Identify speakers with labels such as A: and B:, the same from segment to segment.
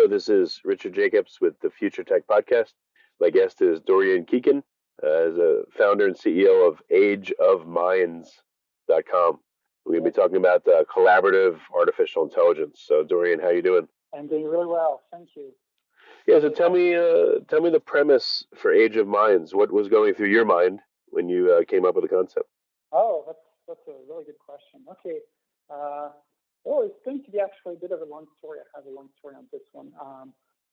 A: This is Richard Jacobs with the Future Tech Podcast. My guest is Dorian Kierken, as a founder and CEO of ageofminds.com. We're going to be talking about collaborative artificial intelligence. So, Dorian, how you doing?
B: I'm doing really well, thank you.
A: Yeah, so tell me the premise for Age of Minds. What was going through your mind when you came up with the concept?
B: Oh, that's a really good question. Okay. Well, it's going to be actually a bit of a long story. I have a long story on this one.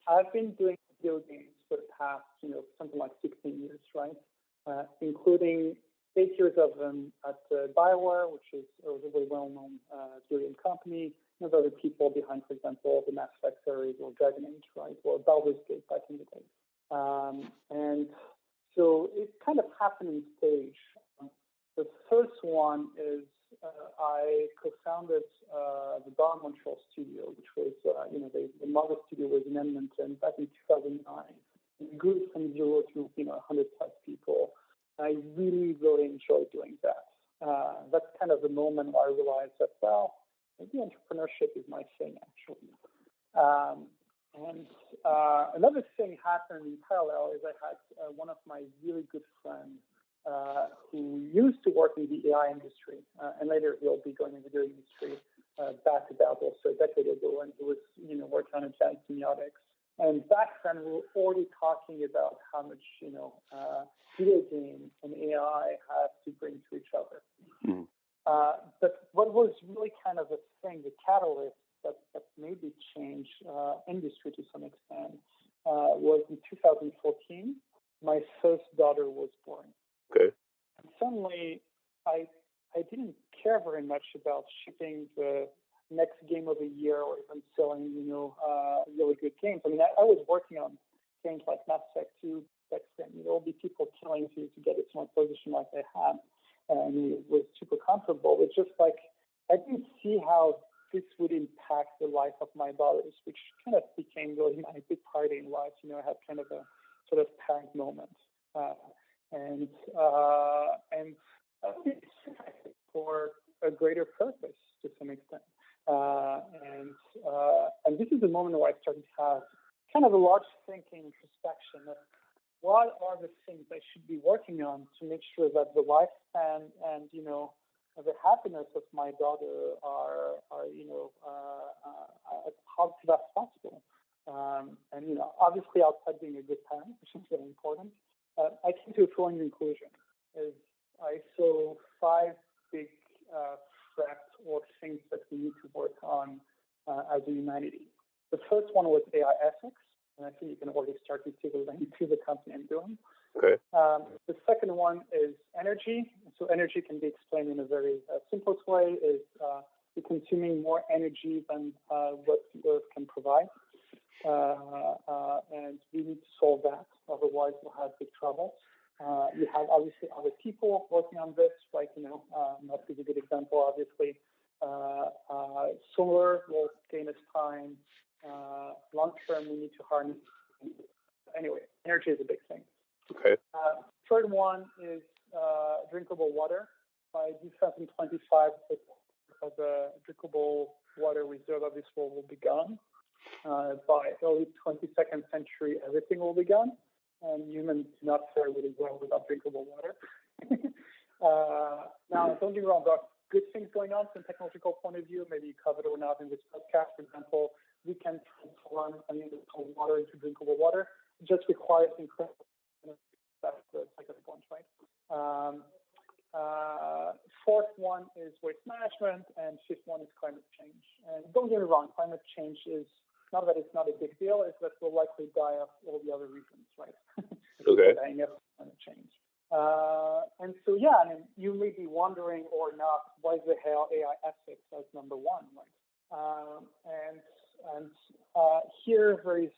B: I've been doing video games for the past, something like 16 years, right? Including 8 years of them at BioWare, which is a really well-known video game company. There's other people behind, for example, the Mass Effect series or Dragon Age, right? Or Baldur's Gate back in the day. And so it kind of happened in stage. The first one is I co-founded the Bar Montreal studio, which was, the mother studio was in Edmonton back in 2009. It grew from 0 to, 100 plus people. I really, really enjoyed doing that. That's kind of the moment where I realized that, well, maybe entrepreneurship is my thing, actually. And another thing happened in parallel is I had one of my really good friends who used to work in the AI industry, and later he'll be going into the industry back about also a decade ago, and he was, working on advanced semiotics. And back then, we were already talking about how much, video games and AI have to bring to each other. Mm-hmm. But what was really kind of a thing, the catalyst that maybe changed industry to some extent, was in 2014, my first daughter was born.
A: Okay.
B: And suddenly, I didn't care very much about shipping the next game of the year or even selling, really good games. I mean, I was working on games like Mass Effect 2, there'll be people killing to get it to my position like I had, and it was super comfortable. It's just like, I didn't see how this would impact the life of my daughters, which kind of became really my big party in life. I had kind of a sort of parent moment. And I think it's for a greater purpose to some extent. And this is the moment where I started to have kind of a large thinking introspection of what are the things I should be working on to make sure that the lifespan and, the happiness of my daughter are as positive as possible. And, obviously outside being a good parent, which is very important, I came to a following conclusion. Is I saw 5 big threats or things that we need to work on as a humanity. The first one was AI ethics, and I think you can already start to see the link to the company I'm doing.
A: Okay.
B: The second one is energy. So energy can be explained in a very simplest way, is we're consuming more energy than what the Earth can provide. And we need to solve that, otherwise we'll have big trouble. You have obviously other people working on this, like, not to give a good example, obviously. Solar will gain us time. Long term, we need to harness. Anyway, energy is a big thing.
A: Okay.
B: Third one is drinkable water. By 2025, the drinkable water reserve of this world will be gone. By early 22nd century, everything will be gone. And humans do not fare really well without drinkable water. Now, don't get me wrong, there are good things going on from a technological point of view. Maybe you covered it or not in this podcast. For example, we can transform water into drinkable water. It just requires incredible. That's the second point, right? Fourth one is waste management, and fifth one is climate change. And don't get me wrong, climate change is not that it's not a big deal, it's that we'll likely die of all the other reasons, right?
A: Okay.
B: Dying of climate change. And so, yeah, I mean, you may be wondering or not, why the hell AI ethics as number one, right? And here there is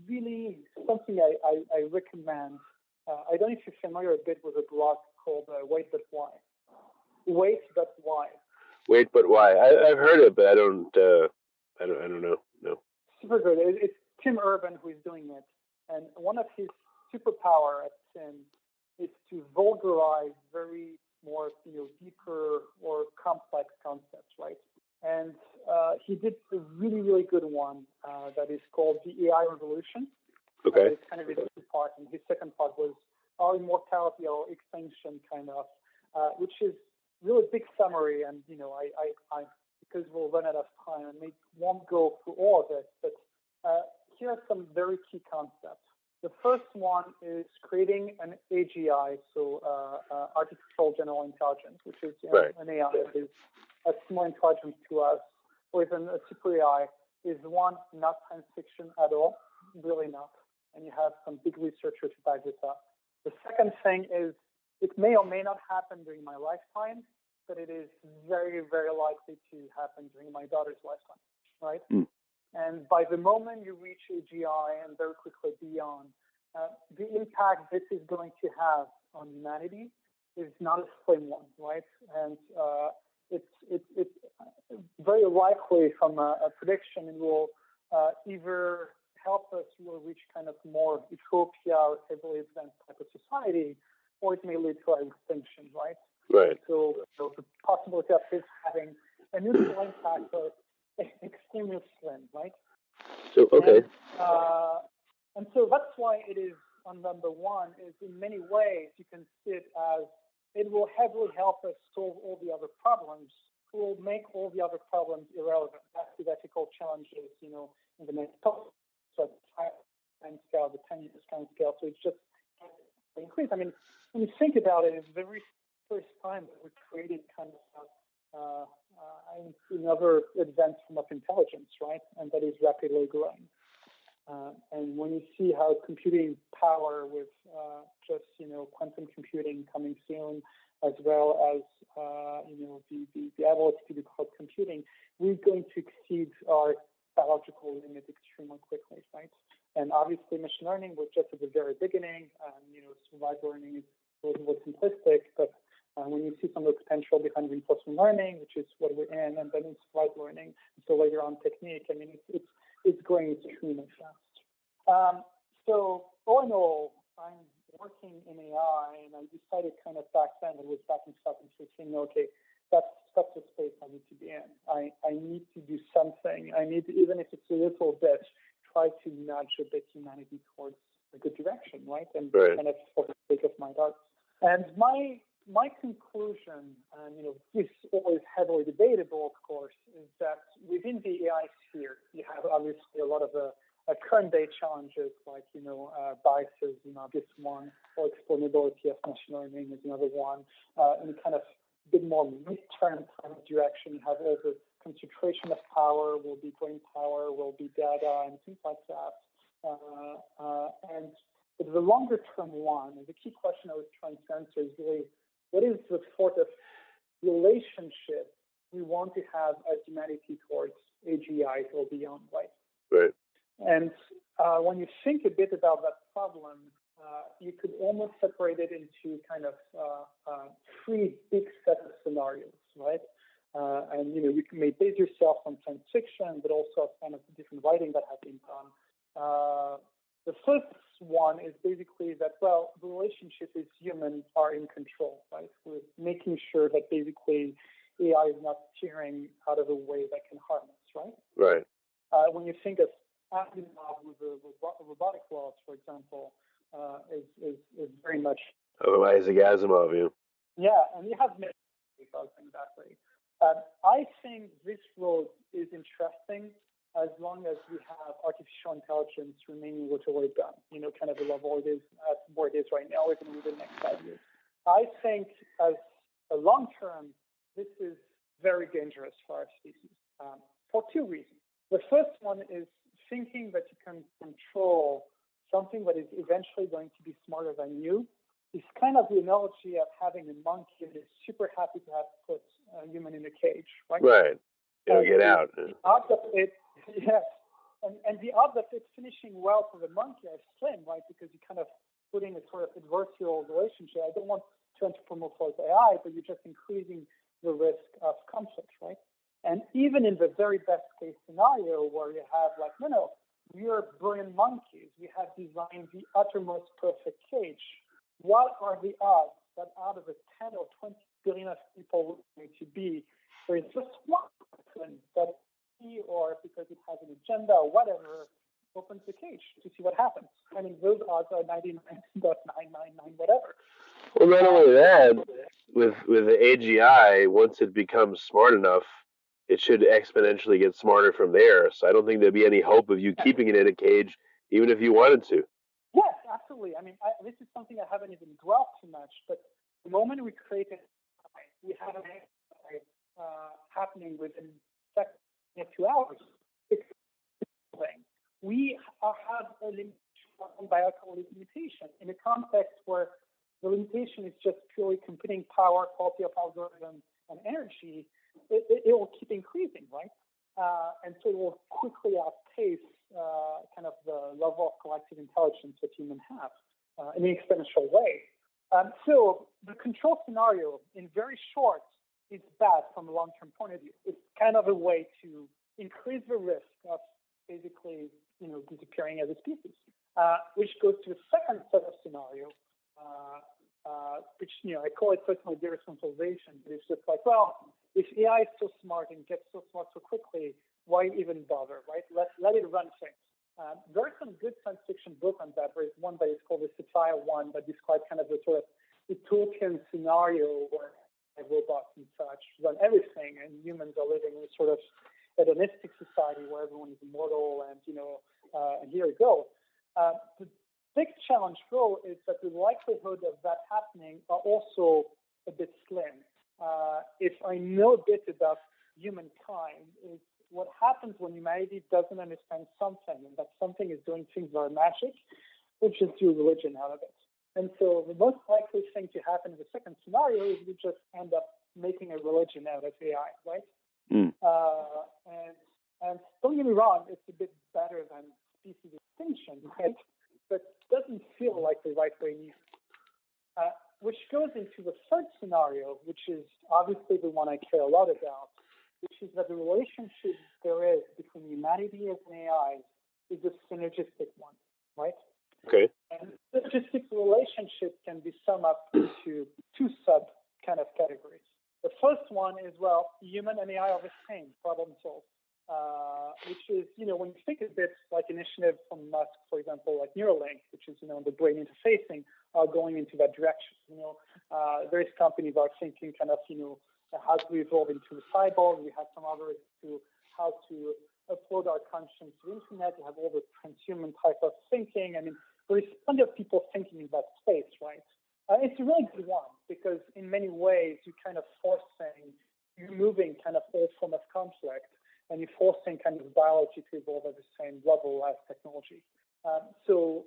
B: really something I recommend. I don't know if you're familiar a bit with a blog called Wait But Why. Wait But Why.
A: Wait But Why. I've heard it, but I don't know. No.
B: Super good. It's Tim Urban who is doing it, and one of his superpower at Tim is to vulgarize very more deeper or complex concepts, right? And he did a really, really good one that is called The AI Revolution.
A: Okay.
B: It's kind of his two part, and his second part was Our Immortality or Extinction, kind of, which is really big summary. And I because we'll run out of time and won't go through all of it, but here are some very key concepts. The first one is creating an AGI, so artificial general intelligence, which is an AI that is a more intelligent to us, or even a super AI, is one, not science fiction at all, really not. And you have some big researchers to back this up. The second thing is it may or may not happen during my lifetime, but it is very, very likely to happen during my daughter's lifetime, right? Mm. And by the moment you reach AGI and very quickly beyond, the impact this is going to have on humanity is not a slim one, right? And it's very likely from a prediction it will either help us will reach kind of more utopia or heavily advanced type of society, or it may lead to our extinction, right?
A: Right.
B: So the possibility of this having a neutral impact is extremely slim, right?
A: So, okay.
B: And so that's why it is on number one, is in many ways you can see it as it will heavily help us solve all the other problems, will make all the other problems irrelevant. That's the ethical challenges, in the next time scale, the 10 years time scale. So it's just increase. I mean, when you think about it, it's the very first time that we created kind of another advanced form of intelligence, right? And that is rapidly growing. And when you see how computing power with just quantum computing coming soon, as well as the ability to do cloud computing, we're going to exceed our biological limit extremely quickly, right? And obviously, machine learning was just at the very beginning. Survival learning is a little bit simplistic, but when you see some of the potential behind reinforcement learning, which is what we're in, and then in survival learning, so later on technique, I mean, it's growing extremely fast. So all in all, I'm working in AI, and I decided kind of back then, it was back in 2015, okay, that's the space I need to be in. I need to do something. I need to, even if it's a little bit, try to nudge a bit humanity towards a good direction, right? And kind of for the sake of my dogs. And my conclusion, and this is always heavily debatable, of course, is that within the AI sphere, you have obviously a lot of current day challenges like biases, this one, or explainability of machine learning is another one, and kind of bit more midterm kind of direction. You have all the concentration of power, will be brain power, will be data, and things like that. And the longer term one, the key question I was trying to answer is really, what is the sort of relationship we want to have as humanity towards AGI or beyond, right? Right. And when you think a bit about that problem, you could almost separate it into kind of three big set of scenarios, right? And you may base yourself on science fiction, but also kind of different writing that has been done. The first one is basically that, well, the relationship is humans are in control, right? We're making sure that basically AI is not steering out of a way that can harm us, right? Right. When you think of Asimov with the robotic laws, for example, is very much.
A: Oh, Isaac Asimov, yeah.
B: Yeah, and you have many things that way. I think this road is interesting as long as we have artificial intelligence remaining what we've done, kind of the level it is at where it is right now, even within the next 5 years. I think as a long term, this is very dangerous for our species for two reasons. The first one is thinking that you can control something that is eventually going to be smarter than you. It's kind of the analogy of having a monkey that is super happy to have put a human in a cage, right? Right. It'll get out. The odds of it, yes. And the odds of it finishing well for the monkey are slim, right? Because you're kind of putting a sort of adversarial relationship. I don't want to anthropomorphize AI, but you're just increasing the risk of conflict, right? And even in the very best case scenario where you have like, no, we're brilliant monkeys. We have designed the uttermost perfect cage. What are the odds that out of the 10 or 20 billion of people going to be, there is just one person that or because it has an agenda or whatever, opens the cage to see what happens. I mean, those odds are 99.999 whatever.
A: Well, not only that, with the AGI, once it becomes smart enough, it should exponentially get smarter from there. So I don't think there'd be any hope of you keeping it in a cage, even if you wanted to.
B: Yes, absolutely. I mean, this is something I haven't even dwelt too much, but the moment we create it, we have an happening within seconds, 2 hours. We have a biological limitation in a context where the limitation is just purely computing power, quality of algorithm, and energy. It will keep increasing, right? And so it will quickly outpace kind of the level of collective intelligence that humans have in an exponential way. So the control scenario, in very short, is bad from a long-term point of view. It's kind of a way to increase the risk of basically, disappearing as a species, which goes to the second set of scenario, which, I call it personal deresponsibilization. But it's just like, well, if AI is so smart and gets so smart so quickly, why even bother, right? Let it run things. There are some good science fiction books on that. There is one that is called the Sophia one that describes kind of the sort of utopian scenario where robots and such run everything, and humans are living in a sort of hedonistic society where everyone is immortal, and and here we go. The big challenge, though, is that the likelihood of that happening are also a bit slim. If I know a bit about humankind, is what happens when humanity doesn't understand something, and that something is doing things that are magic, we'll just do religion out of it. And so the most likely thing to happen in the second scenario is we just end up making a religion out of AI, right? And don't get me wrong, it's a bit better than species extinction, right? But it doesn't feel like the right way either. Which goes into the third scenario, which is obviously the one I care a lot about, which is that the relationship there is between humanity and AI is a synergistic one, right?
A: Okay.
B: And the synergistic relationship can be summed up into two sub kind of categories. The first one is, well, human and AI are the same, problem solved. Which is, when you think of it like initiative from Musk, for example, like Neuralink, which is, the brain interfacing, are going into that direction. Various companies are thinking kind of, how to evolve into a cyborg. We have some others to how to upload our conscience to the internet. We have all the transhuman type of thinking. I mean, there is plenty of people thinking in that space, right? It's a really good one because in many ways you're kind of removing kind of all form of conflict, and you're forcing kind of biology to evolve at the same level as technology. So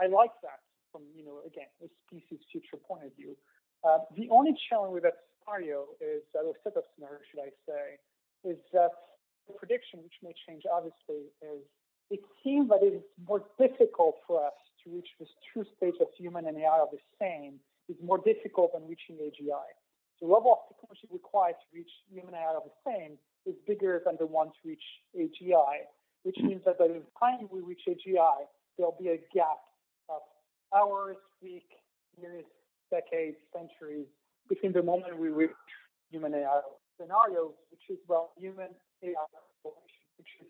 B: I like that from, again, a species future point of view. The only challenge with that scenario is, or set of scenarios, should I say, is that the prediction, which may change obviously, is it seems that it is more difficult for us to reach this true state of human and AI are the same. It's more difficult than reaching AGI. The level of technology required to reach human and AI are the same is bigger than the one to reach AGI, which means that by the time we reach AGI, there'll be a gap of hours, weeks, years, decades, centuries between the moment we reach human AI scenarios, which is, well, human AI relation, which is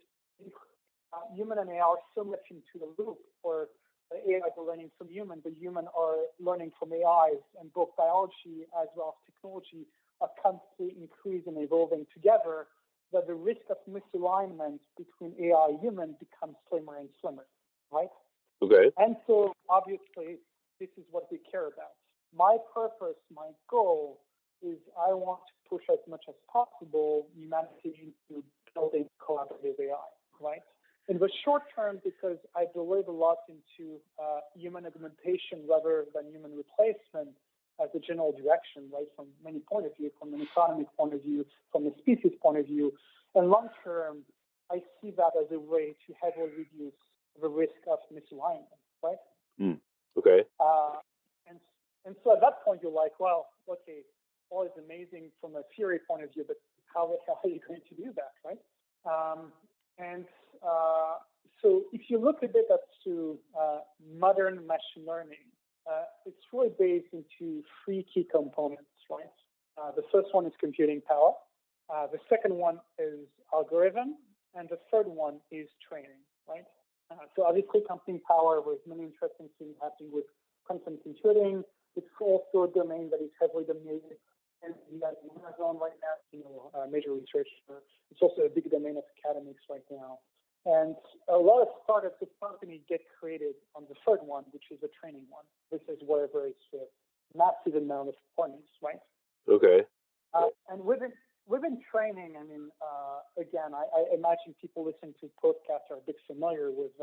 B: human and AI are so much into the loop, where the AI are learning from human, the human are learning from AIs, and both biology as well as technology are constantly increasing and evolving together, that the risk of misalignment between AI and human becomes slimmer and slimmer, right?
A: Okay.
B: And so, obviously, this is what we care about. My purpose, my goal is I want to push as much as possible humanity into building collaborative AI, right? In the short term, because I believe a lot into human augmentation rather than human replacement as a general direction, right, from many point of view, from an economic point of view, from a species point of view. And long term, I see that as a way to heavily reduce the risk of misalignment, right?
A: Okay.
B: And so at that point, you're like, well, okay, all is amazing from a theory point of view, but how the hell are you going to do that, right? So if you look a bit at to modern machine learning, it's really based into three key components, right? The first one is computing power. The second one is algorithm. and the third one is training, right? So obviously computing power with many interesting things happening with quantum computing. It's also a domain that is heavily dominated and Amazon right now, major research. It's also a big domain of academics right now. And a lot of startups and companies get created on the third one, which is the training one. This is wherever it's a massive amount of points, right?
A: Okay.
B: And within training, I mean, again, I imagine people listening to podcasts are a bit familiar with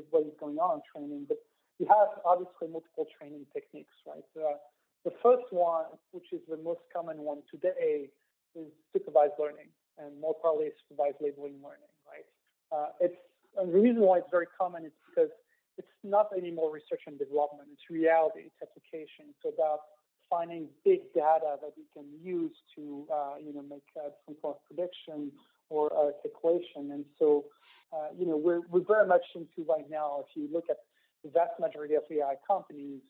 B: what is going on in training, but you have obviously multiple training techniques, right? The first one, which is the most common one today, is supervised learning, and more probably supervised labeling learning, right? And the reason why it's very common is because it's not anymore research and development. It's reality. It's application. It's about finding big data that you can use to, make some sort of prediction or calculation. And so, we're very much into right now. If you look at the vast majority of AI companies,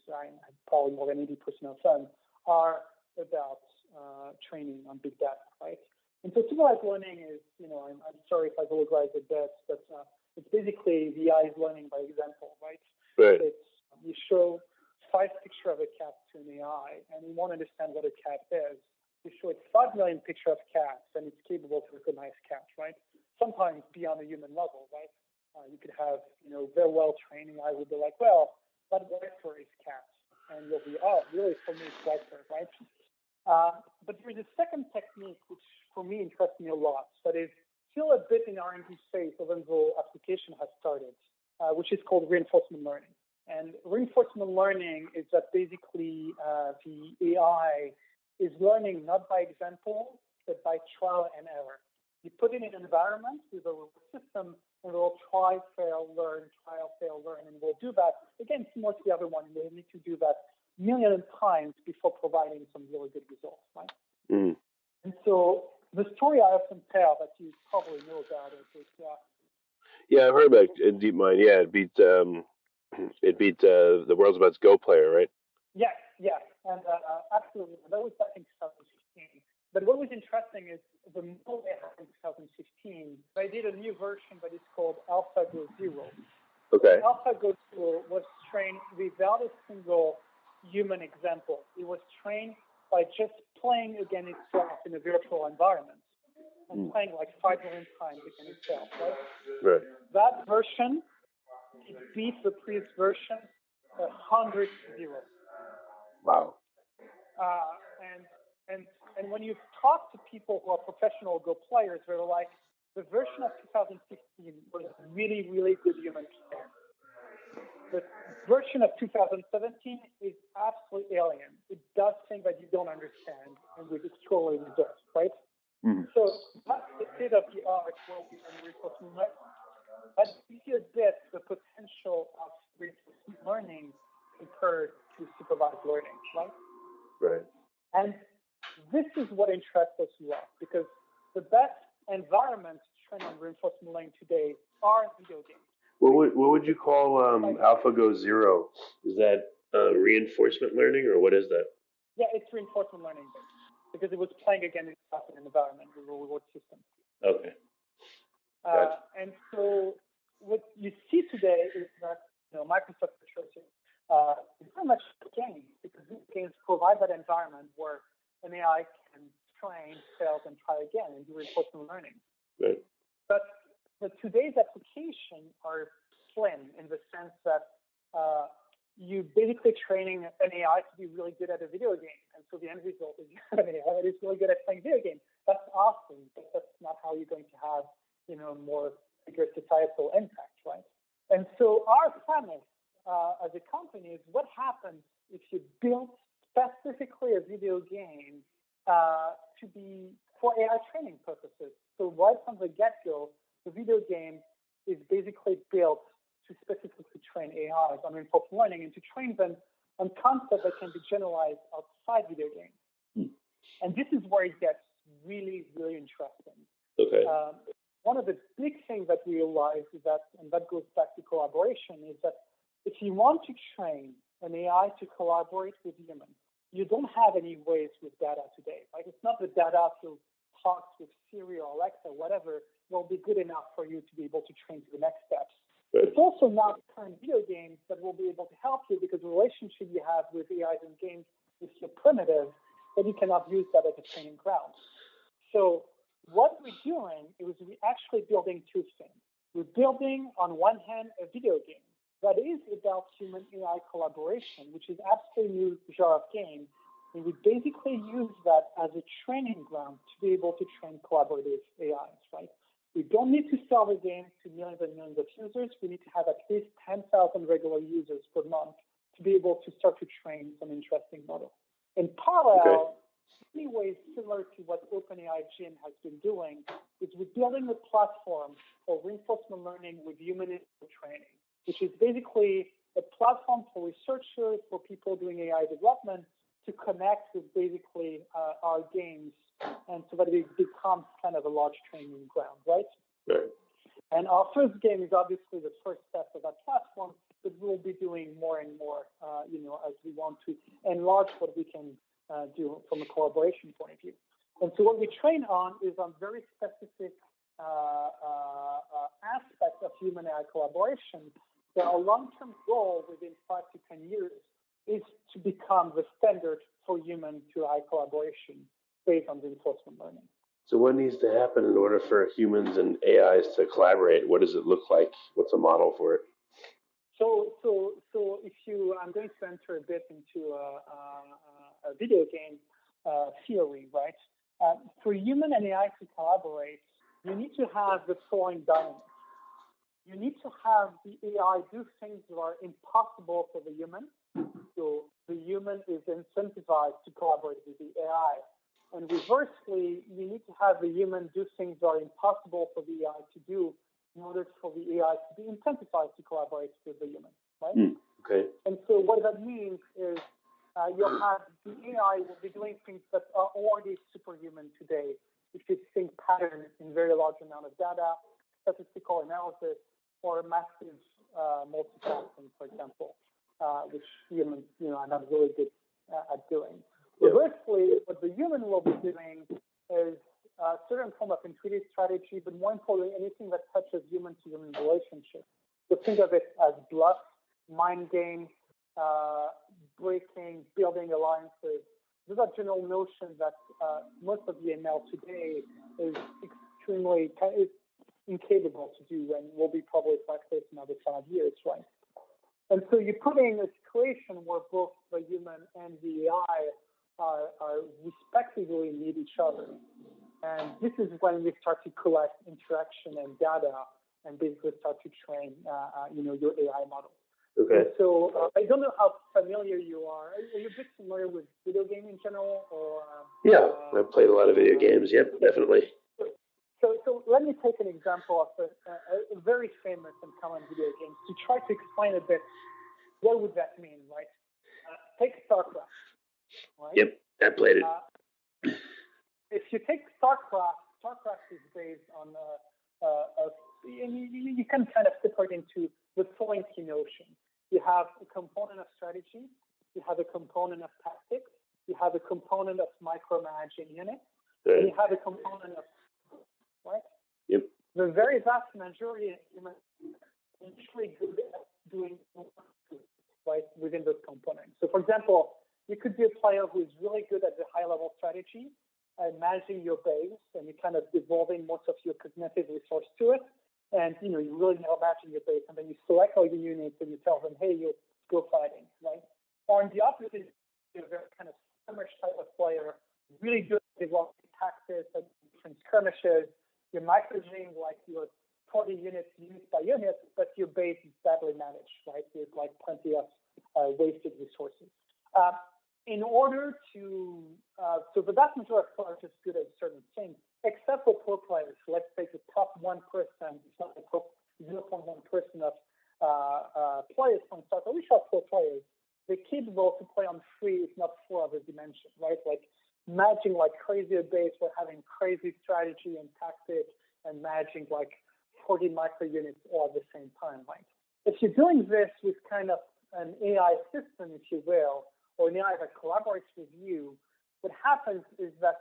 B: probably more than 80% of them are about training on big data, right? And so supervised learning is, I'm sorry if I vulgarize it bit, but it's basically the AI is learning by example, right?
A: Right.
B: You show 5 pictures of a cat to an AI, and you want to understand what a cat is. You show it 5 million pictures of cats, and it's capable to recognize cats, right? Sometimes beyond a human level, right? You could have, very well trained AI would be like, well, that vector is cats, and you'll be, oh, really, for me, it's vector, right? But there's a second technique which, for me, interests me a lot. That is still a bit in R&D phase, even though application has started, which is called reinforcement learning. And reinforcement learning is that basically the AI is learning not by example, but by trial and error. You put it in an environment with a system, and it will try, fail, learn, trial, fail, learn, and we'll do that. Again, similar to the other one, they need to do that millions of times before providing some really good results, right?
A: Mm.
B: And so the story I often tell that you probably know about it is
A: yeah, I've heard about DeepMind. Yeah, it beat the world's best Go player, right?
B: Yes, and absolutely. That was back in 2015. But what was interesting is the model they had in 2015, they did a new version that is called AlphaGo Zero.
A: Okay.
B: AlphaGo Zero was trained without a single human example. It was trained by just playing against itself in a virtual environment and playing like 5 million times against itself, right?
A: Right.
B: That version, it beats the previous version 100 to 0.
A: Wow.
B: And when you talk to people who are professional Go players, they're like, the version of 2016 was really, really good human player. The version of 2017 is absolutely alien. It does things that you don't understand, and with extraordinary results, right? Mm-hmm. So that's the state of the art where we can reinforcement learning. But you see a bit the potential of reinforcement learning compared to supervised learning, right?
A: Right.
B: And this is what interests us a lot, because the best environments to train on reinforcement learning today are video games.
A: What would you call AlphaGo Zero? Is that reinforcement learning, or what is that?
B: Yeah, it's reinforcement learning based, because it was playing against itself in an environment with a reward system.
A: Okay. Gotcha.
B: And so what you see today is that Microsoft is very much games, because these games provide that environment where an AI can train, fail, and try again and do reinforcement learning.
A: Right.
B: But today's applications are slim in the sense that you basically training an AI to be really good at a video game. And so the end result is you have an AI that is really good at playing video games. That's awesome, but that's not how you're going to have, more bigger societal impact, right? And so our premise as a company is what happens if you build specifically a video game to be for AI training purposes. So right from the get-go, the video game is basically built to specifically train AIs on reinforcement learning and to train them on concepts that can be generalized outside video games. And this is where it gets really, really interesting.
A: Okay.
B: One of the big things that we realize is that, and that goes back to collaboration, is that if you want to train an AI to collaborate with humans, you don't have any ways with data today. Right? It's not the data to talks with Siri or Alexa, whatever, will be good enough for you to be able to train to the next steps.
A: Right.
B: It's also not current video games that will be able to help you because the relationship you have with AIs and games is so primitive that you cannot use that as a training ground. So what we're doing is we're actually building two things. We're building, on one hand, a video game that is about human-AI collaboration, which is absolutely new genre of game. And we basically use that as a training ground to be able to train collaborative AIs, right? We don't need to sell the game to millions and millions of users. We need to have at least 10,000 regular users per month to be able to start to train some interesting models. In parallel, in many ways similar to what OpenAI Gym has been doing, is we're building a platform for reinforcement learning with human training, which is basically a platform for researchers, for people doing AI development, to connect with basically our games, and so that it becomes kind of a large training ground, right?
A: Right.
B: And our first game is obviously the first step of that platform, but we'll be doing more and more, as we want to enlarge what we can do from a collaboration point of view. And so what we train on is on very specific aspects of human AI collaboration. So our long-term goal within 5 to 10 years is to become the standard for human to AI collaboration based on reinforcement learning.
A: So what needs to happen in order for humans and AIs to collaborate? What does it look like? What's a model for it?
B: So if I'm going to enter a bit into a video game theory, right? For human and AI to collaborate, you need to have the following dynamics. You need to have the AI do things that are impossible for the human. So the human is incentivized to collaborate with the AI. And reversely, you need to have the human do things that are impossible for the AI to do in order for the AI to be incentivized to collaborate with the human, right?
A: Okay.
B: And so what that means is you'll have the AI will be doing things that are already superhuman today, which is think patterns in very large amount of data, statistical analysis, or massive multitasking, for example, which humans, are not really good at doing. Reversely, what the human will be doing is a certain form of intuitive strategy, but more importantly, anything that touches human-to-human relationships. So think of it as bluff, mind games, breaking, building alliances. Those are general notions that most of the ML today is extremely incapable to do, and will be probably practiced in another 5 years, right? And so you're putting a situation where both the human and the AI are respectively need each other. And this is when we start to collect interaction and data and basically start to train, your AI model.
A: Okay.
B: And so I don't know how familiar you are. Are you a bit familiar with video game in general? Or
A: yeah, I've played a lot of video games. Yep, definitely.
B: So let me take an example of a very famous and common video game to try to explain a bit what would that mean, right? Take Starcraft. Right?
A: Yep, I played it.
B: If you take Starcraft is based on you can kind of separate into the following key notion. You have a component of strategy, you have a component of tactics, you have a component of micromanaging units, and you have a component of right?
A: Yep.
B: The very vast majority of humans are actually good at doing right within those components. So for example, you could be a player who is really good at the high-level strategy and managing your base, and you're kind of devolving most of your cognitive resource to it. And, you really know managing your base, and then you select all your units and you tell them, hey, you go fighting, right? Or in the opposite, you're a very kind of skirmish type of player, really good at developing tactics and different skirmishes. You're micromanaging like your 40 units unit by unit, but your base is badly managed, right? There's like plenty of wasted resources. In order to, so the vast majority of players are just good at certain things, except for pro players. So let's take the top 1%, it's not the top 0.1% of players from Starcraft, which are pro players. They're capable to play on 3, if not 4 other dimensions, right? Like managing like crazy base, we're having crazy strategy and tactics and managing like 40 micro units all at the same time, right? If you're doing this with kind of an AI system, if you will, or an AI that collaborates with you, what happens is that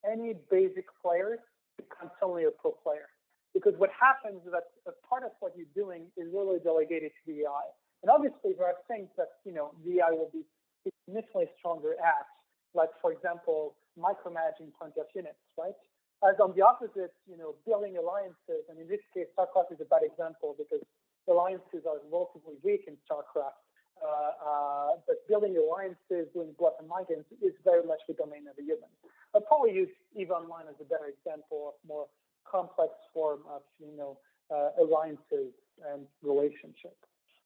B: any basic players become suddenly a pro player. Because what happens is that a part of what you're doing is really delegated to the AI. And obviously, there are things that, the AI will be significantly stronger at, like, for example, micromanaging plenty of units, right? As on the opposite, building alliances, and in this case, Starcraft is a bad example because alliances are relatively weak in Starcraft. But building alliances, doing bluff and mind games is very much the domain of a human. I'll probably use EVE Online as a better example of more complex form of, alliances and relationship.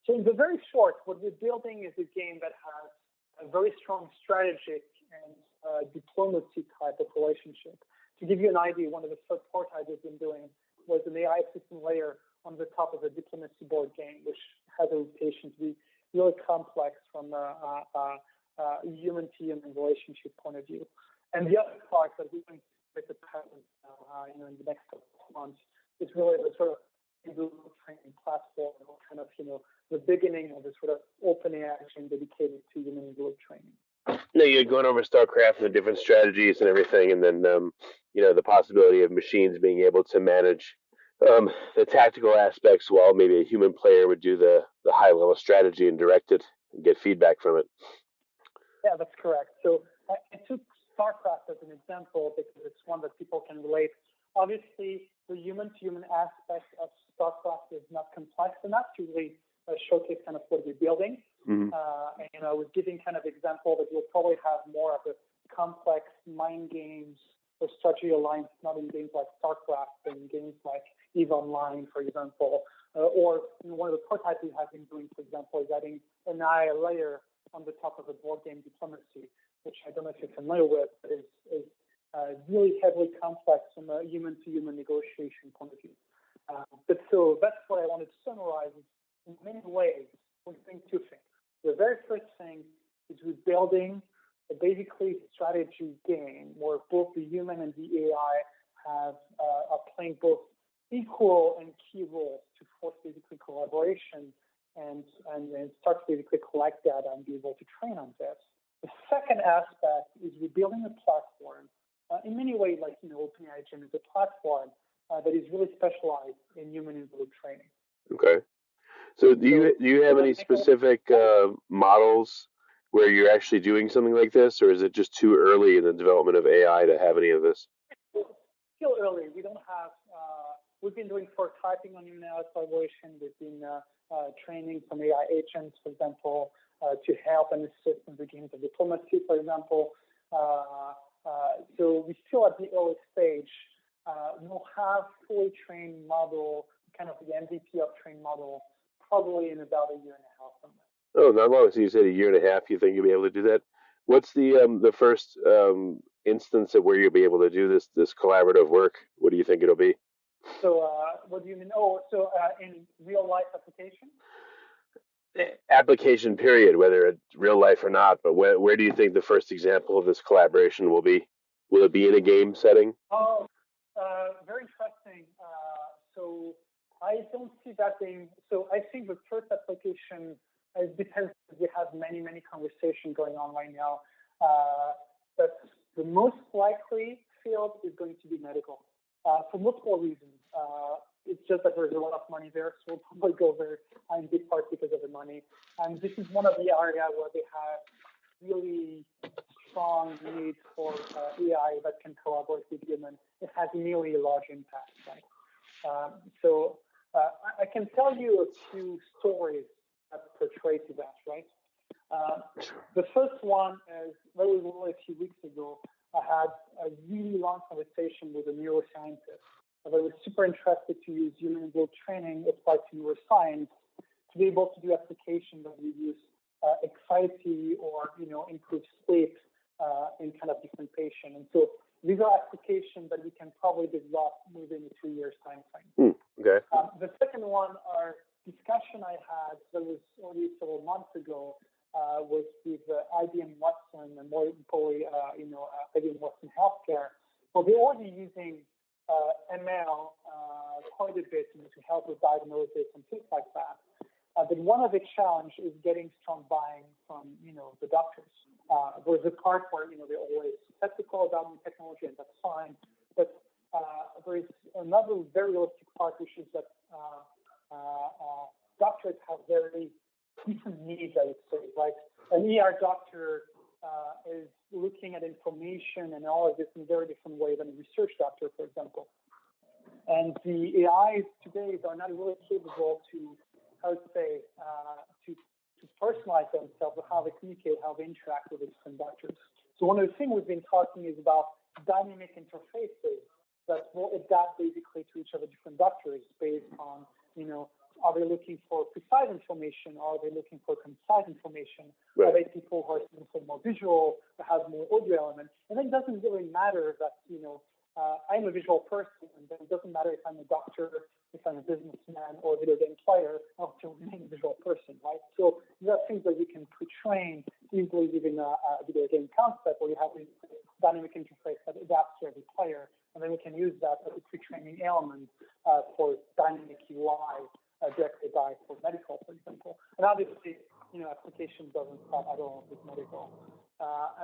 B: So in the very short, what we're building is a game that has a very strong strategic and diplomacy type of relationship. To give you an idea, one of the first prototypes we've been doing was an AI system layer on the top of a diplomacy board game, which has a reputation to be really complex from a human-to-human relationship point of view. And the other part that we're going to make the patent now, in the next couple of months, is really the sort of training platform, or kind of, the beginning of the sort of open AI action dedicated to human-in-the-loop training.
A: No, you're going over StarCraft and the different strategies and everything, and then the possibility of machines being able to manage the tactical aspects, while maybe a human player would do the high level strategy and direct it and get feedback from it.
B: Yeah, that's correct. So I took Starcraft as an example because it's one that people can relate. Obviously, the human-to-human aspect of Starcraft is not complex enough to really showcase kind of what we're building.
A: Mm-hmm.
B: And I was giving kind of example that you'll probably have more of a complex mind games or strategy alliance, not in games like Starcraft, but in games like EVE Online, for example. Or one of the prototypes we have been doing, for example, is adding an AI layer on the top of a board game diplomacy, which I don't know if you're familiar with, but is really heavily complex from a human-to-human negotiation point of view. But so that's what I wanted to summarize. In many ways, we're doing two things. The very first thing is we're building a basically strategy game where both the human and the AI are playing both equal and key roles to force basically collaboration and start to basically collect data and be able to train on this. The second aspect is we're building a platform. In many ways, like OpenAI Gym is a platform that is really specialized in human-in-the-loop training.
A: Okay. So do you have any specific models where you're actually doing something like this, or is it just too early in the development of AI to have any of this?
B: Still early. We don't have. We've been doing prototyping on human-AI collaboration. We've been training some AI agents, for example, to help and assist in the games of diplomacy, for example. So we're still at the early stage. We'll have fully trained model, kind of the MVP of trained model, probably in about a year and a half from now.
A: Oh, not long. So you said a year and a half. You think you'll be able to do that? What's the first instance of where you'll be able to do this collaborative work? What do you think it'll be?
B: So what do you mean? Oh, so in real life application?
A: Application period, whether it's real life or not. But where do you think the first example of this collaboration will be? Will it be in a game setting?
B: Oh, very interesting. So I don't see that being. So I think the first application, it depends. We have many conversations going on right now. But the most likely field is going to be medical, for multiple reasons. It's just that there's a lot of money there, so we'll probably go there in big part because of the money. And this is one of the areas where they have really strong need for AI that can collaborate with humans. It has really a large impact, right? So I can tell you a few stories that portray to that, right? The first one is very a few weeks ago. I had a really long conversation with a neuroscientist. I was super interested to use human-in-the-loop training applied to neuroscience to be able to do applications that reduce anxiety or improve sleep in kind of different patients. And so these are applications that we can probably develop within a 2 years time frame.
A: Okay.
B: The second one are discussion I had that was already several months ago was with IBM Watson and more importantly, IBM Watson Healthcare. Well, they're already using ML quite a bit to help with diagnosis and things like that. But one of the challenges is getting strong buying from the doctors. There's a part where they're always skeptical about new technology, and that's fine. But there is another very realistic part, which is that doctors have very different needs, I would say. Like an ER doctor is looking at information and all of this in a very different way than a research doctor, for example. And the AIs today are not really capable to, I would say, to personalize themselves, or how they communicate, how they interact with the different doctors. So one of the things we've been talking is about dynamic interfaces that will adapt basically to each of the different doctors based on, are they looking for precise information? Are they looking for concise information? Right. Are they people who are looking for more visual, that have more audio elements? And it doesn't really matter that, I'm a visual person, and it doesn't matter if I'm a doctor, if I'm a businessman, or a video game player, I'll still remain a visual person, right? So these are things that you can pre-train easily within a video game concept, where you have a dynamic interface that adapts to every player, and then we can use that as a pre-training element for dynamic UI directly for medical, for example. And obviously, application doesn't stop at all with medical.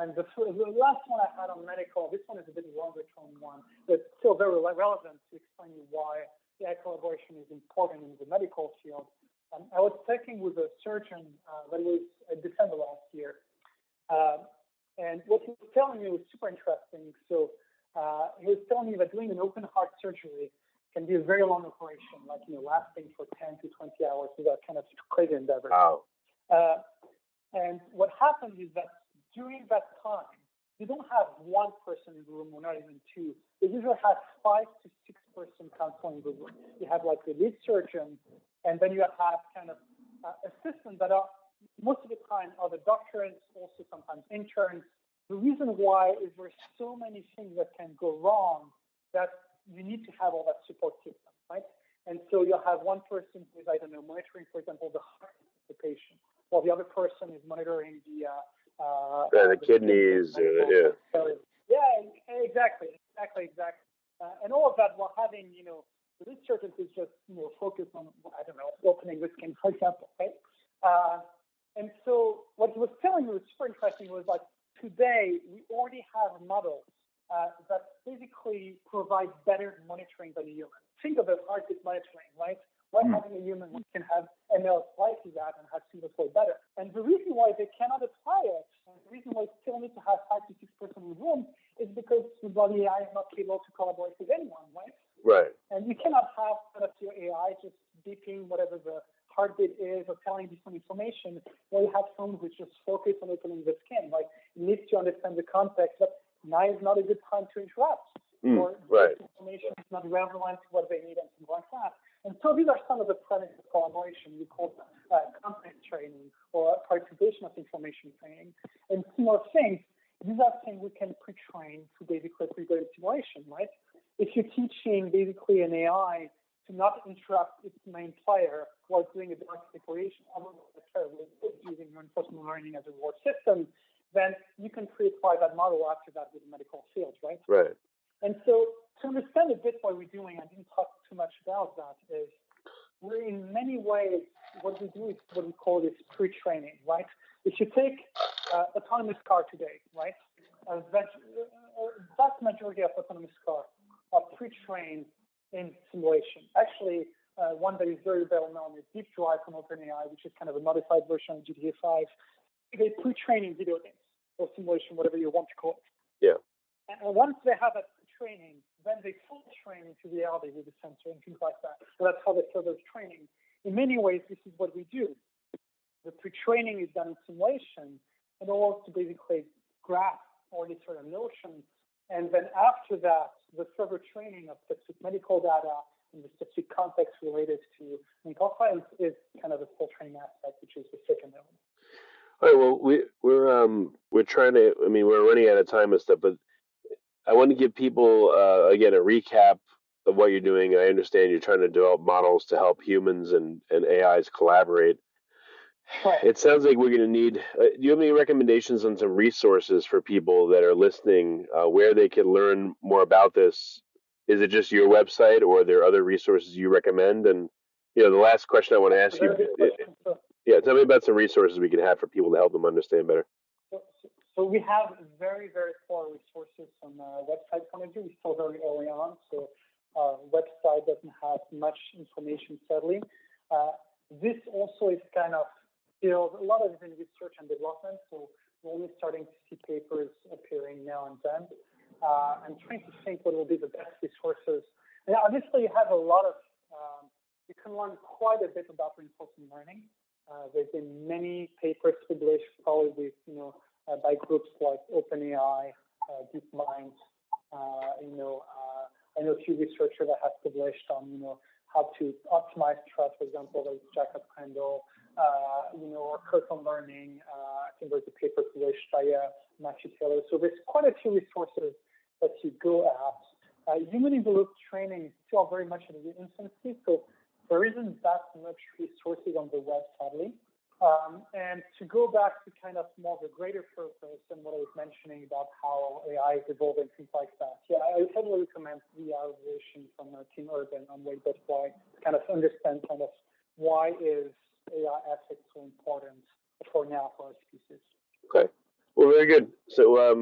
B: And the last one I had on medical, this one is a bit longer term one, but still very relevant to explain you why AI collaboration is important in the medical field. I was talking with a surgeon that was in December last year. And what he was telling me was super interesting. So he was telling me that doing an open heart surgery can be a very long operation, like, lasting for 10 to 20 hours without kind of crazy endeavor.
A: Wow.
B: And what happens is that during that time, you don't have one person in the room, or not even two. You usually have 5 to 6 person council in the room. You have like the lead surgeon, and then you have kind of assistants that are most of the time are the doctors, also sometimes interns. The reason why is there's so many things that can go wrong that you need to have all that support system, right? And so you'll have one person who is, monitoring, for example, the heart of the patient, while the other person is monitoring the
A: kidneys.
B: Exactly. And all of that while having, the lead surgeon who's just, focused on, opening the skin, for example, right? And so what he was telling me was super interesting was like, today we already have models that basically provide better monitoring than a human. Think of the heartbeat monitoring, right? Why having a human can have ML slices that and have single flow better. And the reason why they cannot apply it, and the reason why we still need to have 5 to 6 person in the room, is because the body AI is not capable to collaborate with anyone, right?
A: Right.
B: And you cannot have your AI just beeping whatever the heartbeat is or telling different information, where you have someone who's just focused on opening the skin. Like, you need to understand the context, but now is not a good time to interrupt. Or
A: right.
B: Information is not relevant to what they need and things like that. And so these are some of the premises of collaboration. We call content training or participation of information training. And similar things, these are things we can pre-train to basically pre-graded simulation, right? If you're teaching basically an AI to not interrupt its main player while doing a dark separation, using reinforcement learning as a reward system, then you can pre-apply that model after that with the medical field, right?
A: Right.
B: And so to understand a bit what we're doing, I didn't talk too much about that, is we're in many ways, what we do is what we call this pre-training, right? If you take autonomous car today, right? A vast majority of autonomous cars are pre-trained in simulation. Actually, one that is very well known is Deep Drive from OpenAI, which is kind of a modified version of GTA 5. They pre-train in video games or simulation, whatever you want to call it.
A: Yeah.
B: And once they have that training, then they full train into reality with the sensor and things like that. So that's how they further training. In many ways, this is what we do. The pre-training is done in simulation in order to basically grasp all these sort of notions. And then after that, the further training of specific medical data and the specific context related to medical science is kind of the full training aspect, which is the second element.
A: All right. Well, we're trying to. I mean, we're running out of time and stuff, but I want to give people again a recap of what you're doing. I understand you're trying to develop models to help humans and AIs collaborate. Right. It sounds like we're going to need. Do you have any recommendations on some resources for people that are listening, where they can learn more about this? Is it just your website, or are there other resources you recommend? And the last question I want to ask you. Yeah, tell me about some resources we can have for people to help them understand better.
B: So So we have very, very poor resources from a website point of view. We're still very early on, so our website doesn't have much information, sadly. This also is kind of still, a lot of it in research and development, so we're only starting to see papers appearing now and then. I'm trying to think what will be the best resources. And obviously, you have a lot of, you can learn quite a bit about reinforcement learning. There's been many papers published, probably by groups like OpenAI, DeepMind. I know a few researchers that have published on how to optimize trust, for example, like Jacob Crandall, or curriculum learning. I think there's a paper published by Matthew Taylor. So there's quite a few resources that you go at. Human-in-the-loop training is still very much in the infancy, so there isn't that much resources on the web, sadly. And to go back to kind of more of a greater purpose and what I was mentioning about how AI is evolving, things like that. Yeah, I would heavily recommend the evaluation from Team Urban on Wait.why to kind of understand kind of why is AI ethics so important for now for our species.
A: Okay. Well, very good. So, I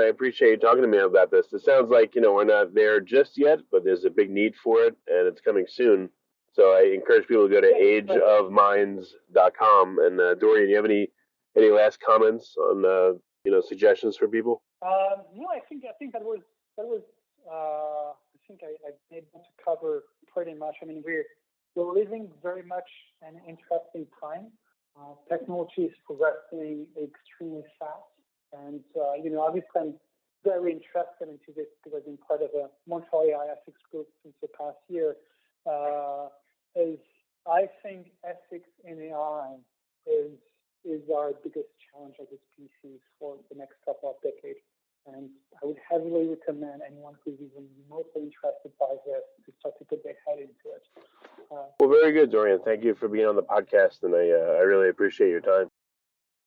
A: appreciate you talking to me about this. It sounds like, we're not there just yet, but there's a big need for it, and it's coming soon. So I encourage people to go to ageofminds.com. And Dorian, you have any last comments on suggestions for people?
B: No, I think that was I think I've been able to cover pretty much. I mean, we're living very much an interesting time. Technology is progressing extremely fast, and obviously I'm very interested into this because I've been part of a Montreal AI ethics group since the past year. Is I think ethics in AI is our biggest challenge as a species for the next couple of decades. And I would heavily recommend anyone who's even remotely interested by this to start to put their head into it.
A: Well, very good, Dorian. Thank you for being on the podcast, and I really appreciate your time.